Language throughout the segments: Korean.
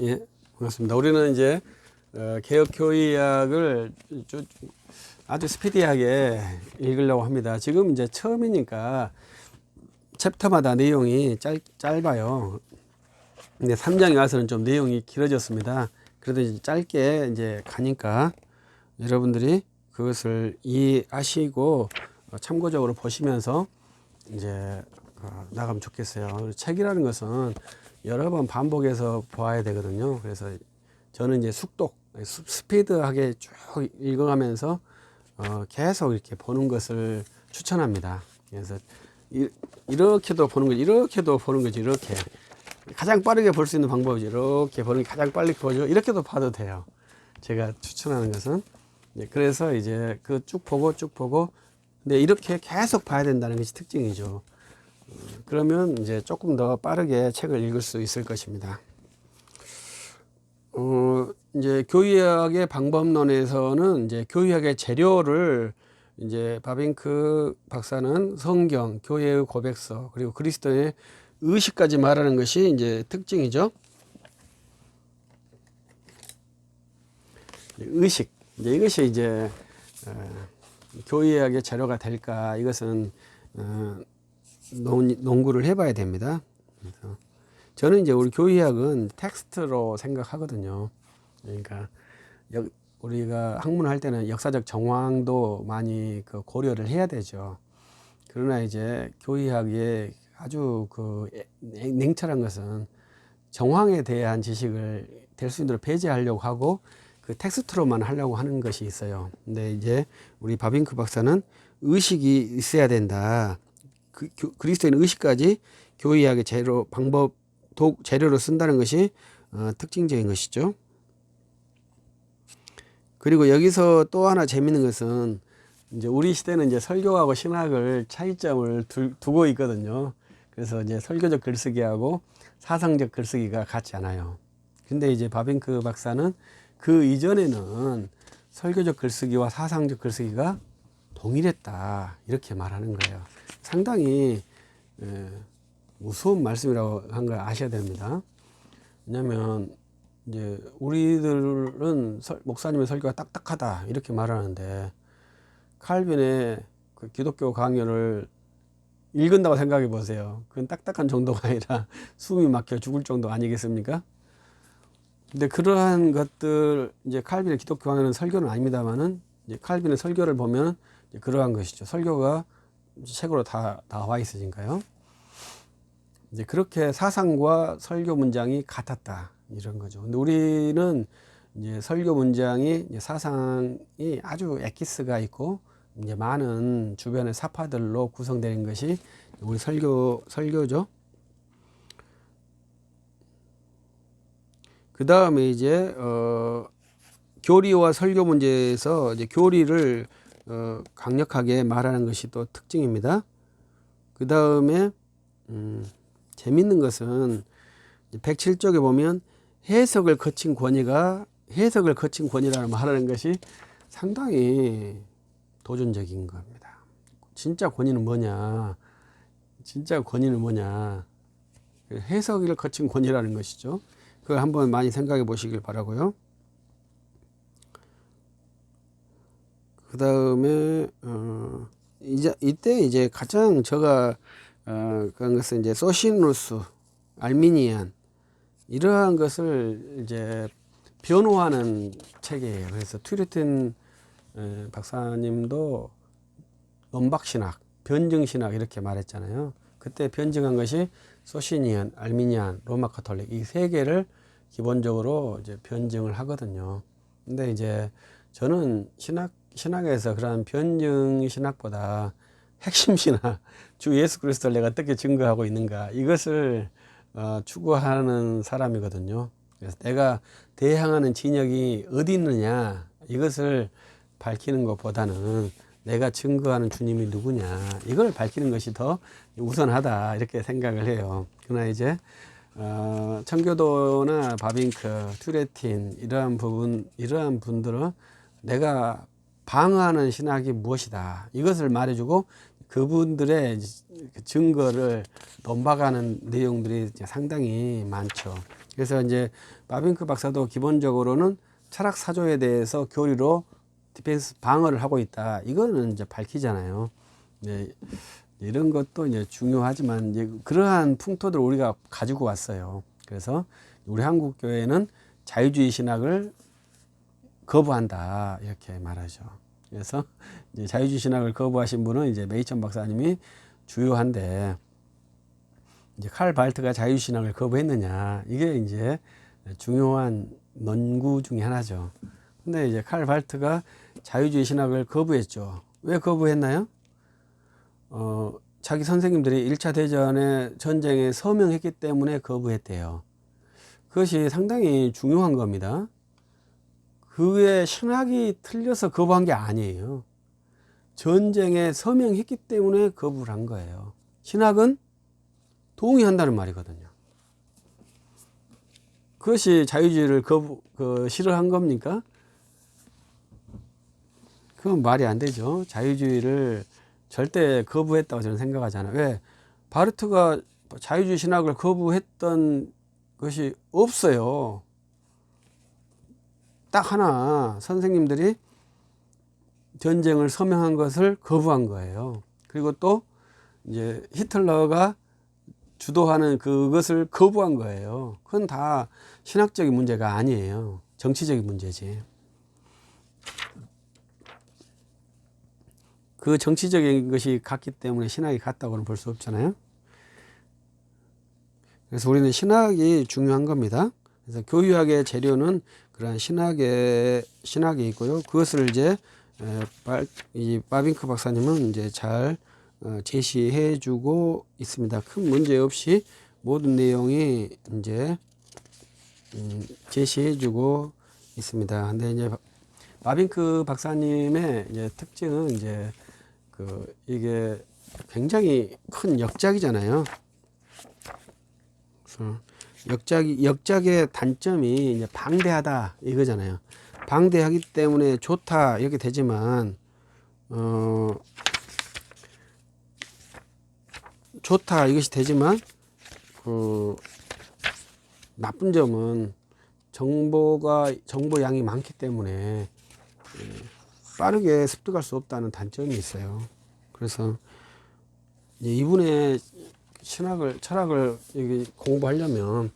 예, 반갑습니다. 우리는 이제 개혁교의학을 아주 스피디하게 읽으려고 합니다. 지금 이제 처음이니까 챕터마다 내용이 짧아요. 근데 3장에 와서는 좀 내용이 길어졌습니다. 그래도 이제 짧게 이제 가니까 여러분들이 그것을 이해하시고 참고적으로 보시면서 이제 나가면 좋겠어요. 책이라는 것은 여러 번 반복해서 보아야 되거든요. 그래서 저는 이제 숙독, 스피드하게 쭉 읽어가면서 계속 이렇게 보는 것을 추천합니다. 그래서 이렇게도 보는 거지, 이렇게도 보는 거지, 이렇게. 가장 빠르게 볼 수 있는 방법이죠. 이렇게 보는 게 가장 빨리 보죠. 이렇게도 봐도 돼요. 제가 추천하는 것은. 그래서 이제 그 쭉 보고, 근데 이렇게 계속 봐야 된다는 것이 특징이죠. 그러면 이제 조금 더 빠르게 책을 읽을 수 있을 것입니다. 이제 교의학의 방법론에서는 이제 교의학의 재료를 이제 바빙크 박사는 성경, 교회의 고백서, 그리고 그리스도의 의식까지 말하는 것이 이제 특징이죠. 의식. 이제 이것이 이제 교의학의 재료가 될까? 이것은 논구를 해봐야 됩니다. 그래서 저는 이제 우리 교의학은 텍스트로 생각하거든요. 그러니까 우리가 학문할 때는 역사적 정황도 많이 고려를 해야 되죠. 그러나 이제 교의학의 아주 냉철한 것은 정황에 대한 지식을 될 수 있도록 배제하려고 하고 그 텍스트로만 하려고 하는 것이 있어요. 근데 이제 우리 바빙크 박사는 의식이 있어야 된다. 그리스도인 의식까지 교의학의 재료, 재료로 쓴다는 것이 특징적인 것이죠. 그리고 여기서 또 하나 재밌는 것은 이제 우리 시대는 이제 설교하고 신학을 차이점을 두고 있거든요. 그래서 이제 설교적 글쓰기하고 사상적 글쓰기가 같지 않아요. 근데 이제 바빙크 박사는 그 이전에는 설교적 글쓰기와 사상적 글쓰기가 동일했다. 이렇게 말하는 거예요. 상당히 무서운 말씀이라고 한 걸 아셔야 됩니다. 왜냐하면 이제 우리들은 목사님의 설교가 딱딱하다 이렇게 말하는데 칼빈의 그 기독교 강연을 읽은다고 생각해 보세요. 그건 딱딱한 정도가 아니라 숨이 막혀 죽을 정도 아니겠습니까? 근데 그러한 것들 이제 칼빈의 기독교 강연은 설교는 아닙니다만은 이제 칼빈의 설교를 보면 이제 그러한 것이죠. 설교가 책으로 다 나와 있으니까요. 이제 그렇게 사상과 설교 문장이 같았다 이런 거죠. 근데 우리는 이제 설교 문장이 이제 사상이 아주 엑기스가 있고 이제 많은 주변의 사파들로 구성되는 것이 우리 설교죠. 그 다음에 이제 교리와 설교 문제에서 이제 교리를 강력하게 말하는 것이 또 특징입니다. 그 다음에 재밌는 것은 107쪽에 보면 해석을 거친 권위라는 말하는 것이 상당히 도전적인 겁니다. 진짜 권위는 뭐냐? 해석을 거친 권위라는 것이죠. 그걸 한번 많이 생각해 보시길 바라고요. 그 다음에 이때 이제 가장 제가 그런 것은 이제 소시누스, 알미니안 이러한 것을 이제 변호하는 책이에요. 그래서 튜르틴 박사님도 논박신학, 변증신학 이렇게 말했잖아요. 그때 변증한 것이 소시니안, 알미니안, 로마 카톨릭 이 세 개를 기본적으로 이제 변증을 하거든요. 근데 이제 저는 신학에서 그런 변증 신학보다 핵심 신학, 주 예수 그리스도를 내가 어떻게 증거하고 있는가 이것을 추구하는 사람이거든요. 그래서 내가 대항하는 진영이 어디 있느냐 이것을 밝히는 것보다는 내가 증거하는 주님이 누구냐 이걸 밝히는 것이 더 우선하다 이렇게 생각을 해요. 그러나 이제 청교도나 바빙크, 튜레틴 이러한 분들은 내가 방어하는 신학이 무엇이다 이것을 말해주고 그분들의 증거를 논박하는 내용들이 상당히 많죠. 그래서 이제 바빙크 박사도 기본적으로는 철학 사조에 대해서 교리로 디펜스 방어를 하고 있다. 이거는 이제 밝히잖아요. 네, 이런 것도 이제 중요하지만 이제 그러한 풍토들을 우리가 가지고 왔어요. 그래서 우리 한국 교회는 자유주의 신학을 거부한다 이렇게 말하죠. 그래서 이제 자유주의 신학을 거부하신 분은 이제 메이천 박사님이 주요한데, 이제 칼 발트가 자유주의 신학을 거부했느냐, 이게 이제 중요한 논구 중에 하나죠. 근데 이제 칼 발트가 자유주의 신학을 거부했죠. 왜 거부했나요? 자기 선생님들이 1차 대전의 전쟁에 서명했기 때문에 거부했대요. 그것이 상당히 중요한 겁니다. 그의 신학이 틀려서 거부한 게 아니에요. 전쟁에 서명했기 때문에 거부를 한 거예요. 신학은 동의한다는 말이거든요. 그것이 자유주의를 싫어한 겁니까? 그건 말이 안 되죠. 자유주의를 절대 거부했다고 저는 생각하지 않아요. 왜? 바르트가 자유주의 신학을 거부했던 것이 없어요. 딱 하나, 선생님들이 전쟁을 서명한 것을 거부한 거예요. 그리고 또 이제 히틀러가 주도하는 그것을 거부한 거예요. 그건 다 신학적인 문제가 아니에요. 정치적인 문제지. 그 정치적인 것이 같기 때문에 신학이 같다고는 볼 수 없잖아요. 그래서 우리는 신학이 중요한 겁니다. 그래서 교유학의 재료는 그러한 신학이 있고요. 그것을 이제 이 바빙크 박사님은 이제 잘 제시해 주고 있습니다. 큰 문제 없이 모든 내용이 이제 제시해 주고 있습니다. 근데 이제 바빙크 박사님의 이제 특징은 이제 이게 굉장히 큰 역작이잖아요. 그래서 역작의 단점이 이제 방대하다 이거잖아요. 방대하기 때문에 좋다 이렇게 되지만, 좋다 이것이 되지만, 나쁜 점은 정보 양이 많기 때문에 빠르게 습득할 수 없다는 단점이 있어요. 그래서 이분의 철학을 공부하려면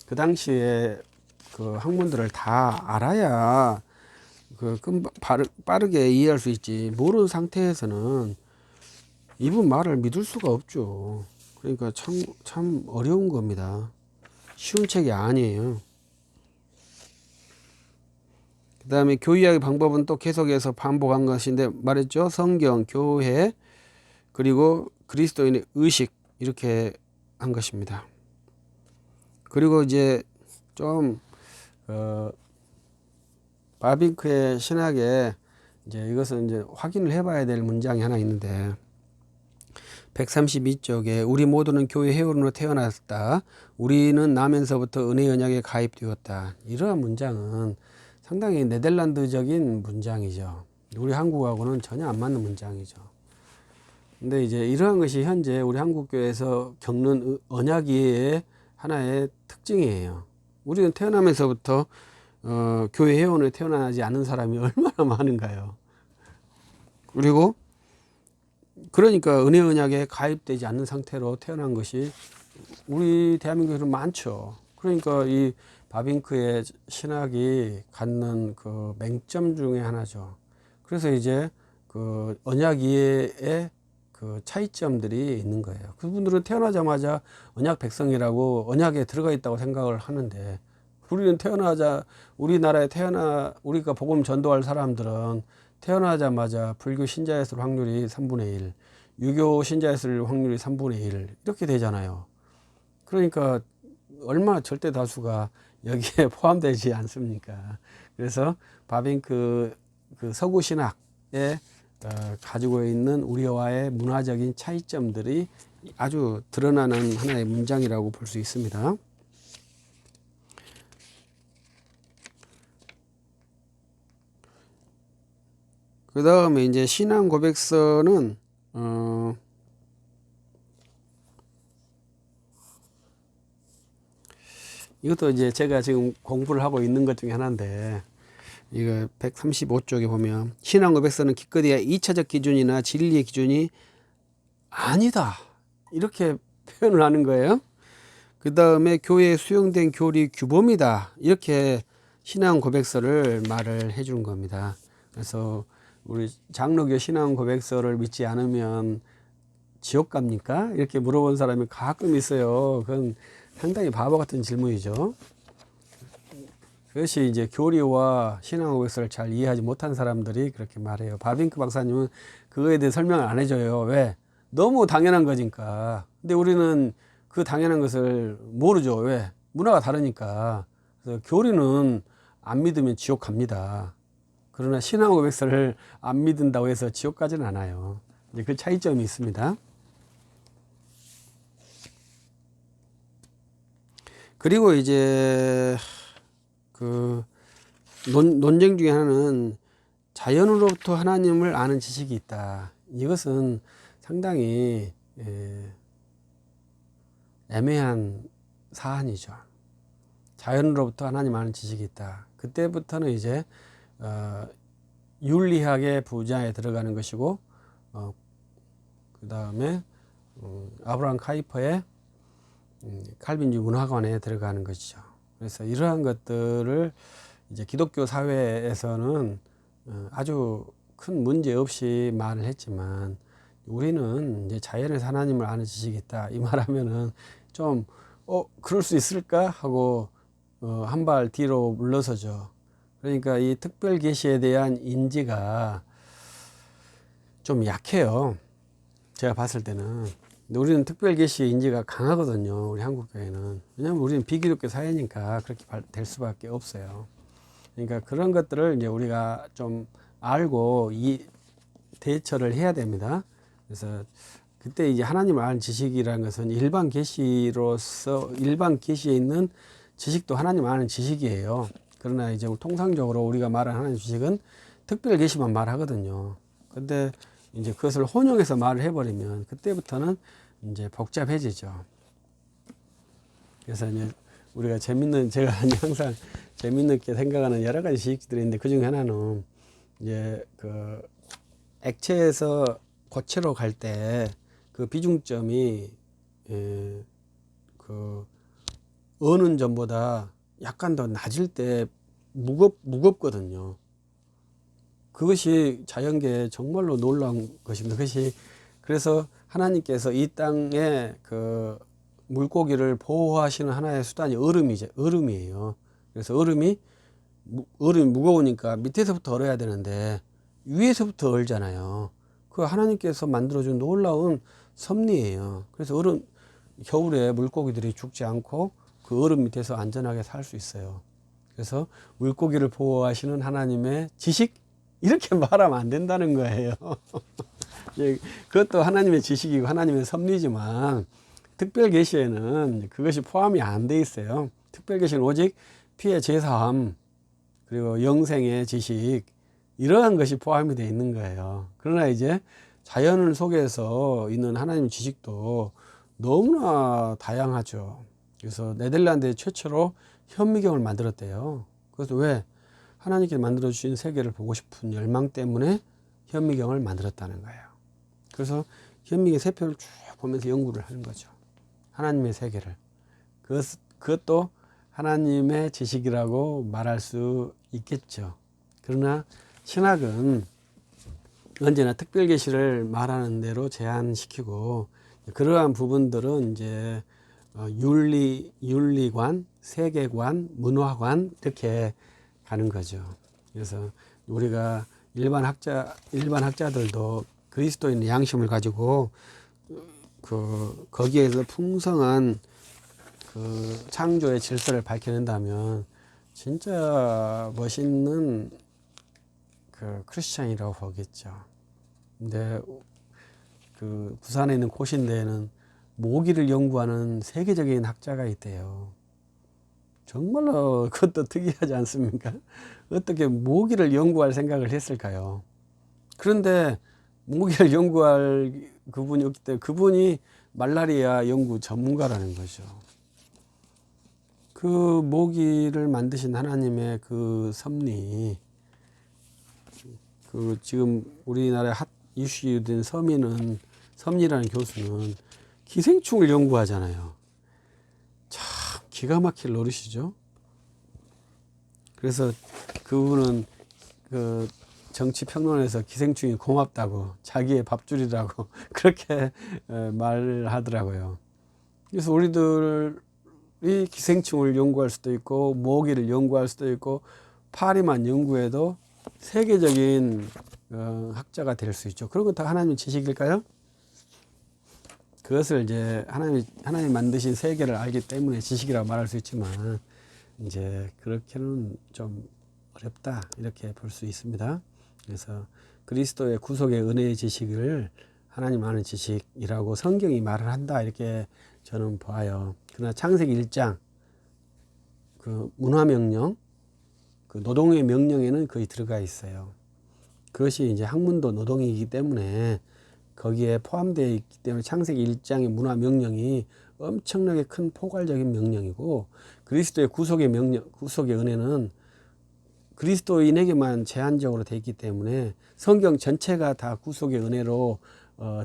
그 당시에 그 학문들을 다 알아야 빠르게 이해할 수 있지. 모르는 상태에서는 이분 말을 믿을 수가 없죠. 그러니까 참 어려운 겁니다. 쉬운 책이 아니에요. 그 다음에 교의학의 방법은 또 계속해서 반복한 것인데 말했죠. 성경, 교회, 그리고 그리스도인의 의식, 이렇게 한 것입니다. 그리고 이제 좀 바빙크의 신학에 이제 이것은 이제 확인을 해봐야 될 문장이 하나 있는데, 132쪽에 우리 모두는 교회 회원으로 태어났다. 우리는 나면서부터 은혜 언약에 가입되었다. 이러한 문장은 상당히 네덜란드적인 문장이죠. 우리 한국하고는 전혀 안 맞는 문장이죠. 근데 이제 이러한 것이 현재 우리 한국교회에서 겪는 언약 이해의 하나의 특징이에요. 우리는 태어나면서부터 교회 회원으로 태어나지 않는 사람이 얼마나 많은가요? 그리고 그러니까 은혜 언약에 가입되지 않는 상태로 태어난 것이 우리 대한민국에는 많죠. 그러니까 이 바빙크의 신학이 갖는 그 맹점 중에 하나죠. 그래서 이제 그 언약 이해의 그 차이점들이 있는 거예요. 그분들은 태어나자마자 언약 백성이라고 언약에 들어가 있다고 생각을 하는데, 우리는 우리나라에 우리가 복음 전도할 사람들은 태어나자마자 불교 신자에 있을 확률이 3분의 1, 유교 신자에 있을 확률이 3분의 1 이렇게 되잖아요. 그러니까 얼마나 절대 다수가 여기에 포함되지 않습니까? 그래서 바빙크 그 서구 신학에 가지고 있는 우리와의 문화적인 차이점들이 아주 드러나는 하나의 문장이라고 볼 수 있습니다. 그 다음에 이제 신앙 고백서는 이것도 이제 제가 지금 공부를 하고 있는 것 중에 하나인데, 이거 135쪽에 보면 신앙 고백서는 기껏해야 2차적 기준이나 진리의 기준이 아니다, 이렇게 표현을 하는 거예요. 그 다음에 교회에 수용된 교리 규범이다, 이렇게 신앙 고백서를 말을 해주는 겁니다. 그래서 우리 장로교 신앙 고백서를 믿지 않으면 지옥 갑니까? 이렇게 물어본 사람이 가끔 있어요. 그건 상당히 바보 같은 질문이죠. 그것이 이제 교리와 신앙 고백서를 잘 이해하지 못한 사람들이 그렇게 말해요. 바빙크 박사님은 그거에 대해 설명을 안 해줘요. 왜? 너무 당연한 거니까. 근데 우리는 그 당연한 것을 모르죠. 왜? 문화가 다르니까. 그래서 교리는 안 믿으면 지옥 갑니다. 그러나 신앙 고백서를 안 믿는다고 해서 지옥 가지는 않아요. 이제 그 차이점이 있습니다. 그리고 이제 그 논쟁 중에 하나는 자연으로부터 하나님을 아는 지식이 있다. 이것은 상당히 애매한 사안이죠. 자연으로부터 하나님 아는 지식이 있다. 그때부터는 이제 윤리학의 분야에 들어가는 것이고, 그 다음에 아브라함 카이퍼의 칼빈주의 문화관에 들어가는 것이죠. 그래서 이러한 것들을 이제 기독교 사회에서는 아주 큰 문제 없이 말을 했지만, 우리는 이제 자연에서 하나님을 아는 지식이 있다, 이 말하면은 좀 그럴 수 있을까 하고 한 발 뒤로 물러서죠. 그러니까 이 특별 계시에 대한 인지가 좀 약해요. 제가 봤을 때는. 근데 우리는 특별 계시의 인지가 강하거든요. 우리 한국 교회는. 왜냐하면 우리는 비기독교 사회니까 그렇게 될 수밖에 없어요. 그러니까 그런 것들을 이제 우리가 좀 알고 대처를 해야 됩니다. 그래서 그때 이제 하나님을 아는 지식이라는 것은 일반 계시로서 일반 계시에 있는 지식도 하나님 아는 지식이에요. 그러나 이제 통상적으로 우리가 말하는 하나님 지식은 특별 계시만 말하거든요. 근데 이제 그것을 혼용해서 말을 해버리면 그때부터는 이제 복잡해지죠. 그래서 이제 우리가 제가 항상 재밌게 생각하는 여러 가지 지식들이 있는데, 그 중에 하나는 이제 그 액체에서 고체로 갈 때 그 비중점이 그 어는 점보다 약간 더 낮을 때 무겁거든요. 그것이 자연계에 정말로 놀라운 것입니다. 그래서 하나님께서 이 땅에 그 물고기를 보호하시는 하나의 수단이 얼음이에요. 그래서 얼음이 무거우니까 밑에서부터 얼어야 되는데 위에서부터 얼잖아요. 그 하나님께서 만들어준 놀라운 섭리예요. 그래서 겨울에 물고기들이 죽지 않고 그 얼음 밑에서 안전하게 살 수 있어요. 그래서 물고기를 보호하시는 하나님의 지식, 이렇게 말하면 안 된다는 거예요. 그것도 하나님의 지식이고 하나님의 섭리지만, 특별 계시에는 그것이 포함이 안 돼 있어요. 특별 계시는 오직 피의 제사함, 그리고 영생의 지식, 이러한 것이 포함이 되어 있는 거예요. 그러나 이제 자연 속에서 있는 하나님의 지식도 너무나 다양하죠. 그래서 네덜란드 최초로 현미경을 만들었대요. 그래서 왜? 하나님께 만들어주신 세계를 보고 싶은 열망 때문에 현미경을 만들었다는 거예요. 그래서 현미경 세편을 쭉 보면서 연구를 하는 거죠. 하나님의 세계를. 그것도 하나님의 지식이라고 말할 수 있겠죠. 그러나 신학은 언제나 특별 계시를 말하는 대로 제한시키고, 그러한 부분들은 이제 윤리관, 세계관, 문화관, 이렇게 가는 거죠. 그래서 우리가 일반 학자들도 그리스도인의 양심을 가지고 거기에서 풍성한 그 창조의 질서를 밝혀낸다면 진짜 멋있는 그 크리스찬이라고 보겠죠. 근데 그 부산에 있는 고신대에는 모기를 연구하는 세계적인 학자가 있대요. 정말로 그것도 특이하지 않습니까? 어떻게 모기를 연구할 생각을 했을까요? 그런데 모기를 연구할 그분이 없기 때문에 그분이 말라리아 연구 전문가라는 거죠. 그 모기를 만드신 하나님의 그 섭리, 그 지금 우리나라에 핫 이슈된 섭리라는 교수는 기생충을 연구하잖아요. 참 기가 막힐 노릇이죠. 그래서 그분은 그 정치평론에서 기생충이 고맙다고, 자기의 밥줄이라고 그렇게 말을 하더라고요. 그래서 우리들이 기생충을 연구할 수도 있고 모기를 연구할 수도 있고 파리만 연구해도 세계적인 학자가 될 수 있죠. 그런 건 다 하나님의 지식일까요? 그것을 이제 하나님 만드신 세계를 알기 때문에 지식이라고 말할 수 있지만 이제 그렇게는 좀 어렵다 이렇게 볼 수 있습니다. 그래서 그리스도의 구속의 은혜의 지식을 하나님 아는 지식이라고 성경이 말을 한다 이렇게 저는 봐요. 그러나 창세기 1장 그 문화명령, 그 노동의 명령에는 거의 들어가 있어요. 그것이 이제 학문도 노동이기 때문에 거기에 포함되어 있기 때문에 창세기 1장의 문화명령이 엄청나게 큰 포괄적인 명령이고 그리스도의 구속의 명령, 구속의 은혜는 그리스도인에게만 제한적으로 되어 있기 때문에 성경 전체가 다 구속의 은혜로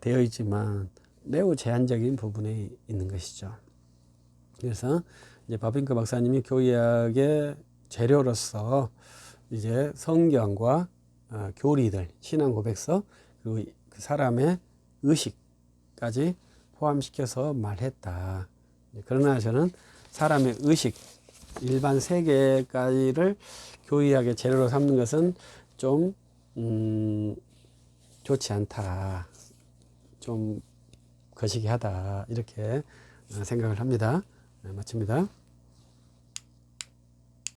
되어 있지만 매우 제한적인 부분에 있는 것이죠. 그래서 이제 바빙크 박사님이 교회학의 재료로서 이제 성경과 교리들, 신앙 고백서, 그리고 그 사람의 의식까지 포함시켜서 말했다. 그러나 저는 사람의 의식, 일반 세계까지를 교리학의 재료로 삼는 것은 좀 좋지 않다. 좀 거시기하다. 이렇게 생각을 합니다. 마칩니다.